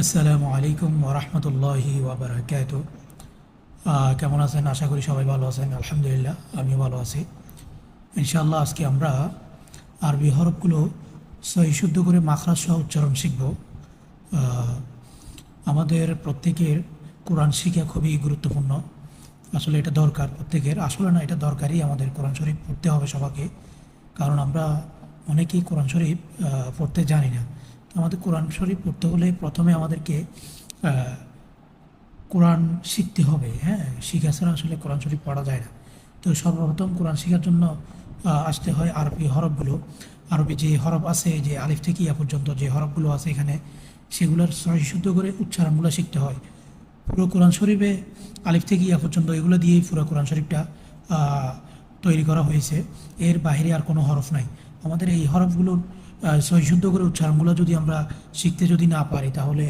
আসসালামু আলাইকুম ওরহমতুল্লাহি ওবরাকাত। কেমন আছেন? আশা করি সবাই ভালো আছেন। আলহামদুলিল্লাহ, আমিও ভালো আছি। ইনশাআল্লাহ আজকে আমরা আরবি হরফগুলো সহি শুদ্ধ করে মাখরাজ সহ উচ্চারণ শিখব। আহ, আমাদের প্রত্যেকের কোরআন শিখা খুবই গুরুত্বপূর্ণ। আসলে এটা দরকার প্রত্যেকের, আসলে না, এটা দরকারই। আমাদের কোরআন শরীফ পড়তে হবে সবাইকে, কারণ আমরা অনেকেই কোরআন শরীফ পড়তে জানি না। তো আমাদের কোরআন শরীফ পড়তে হলে প্রথমে আমাদেরকে আহ, কোরআন শিখতে হবে। হ্যাঁ, শিখা ছাড়া আসলে কোরআন শরীফ পড়া যায় না। তো সর্বপ্রথম কোরআন শেখার জন্য আসতে হয় আরবি হরফগুলো। আরবি যে হরফ আছে, যে আলিফ থেকে ইয়া পর্যন্ত যে হরফগুলো আছে এখানে, সেগুলোর সহি শুদ্ধ করে উচ্চারণগুলো শিখতে হয়। পুরো কোরআন শরীফে আলিফ থেকে ইয়া পর্যন্ত এগুলো দিয়েই পুরো কোরআন শরীফটা তৈরি করা হয়েছে। এর বাইরে আর কোনো হরফ নাই। আমাদের এই হরফগুলোর সহি শুদ্ধ করে উচ্চারণগুলো যদি আমরা শিখতে যদি না পারি, তাহলে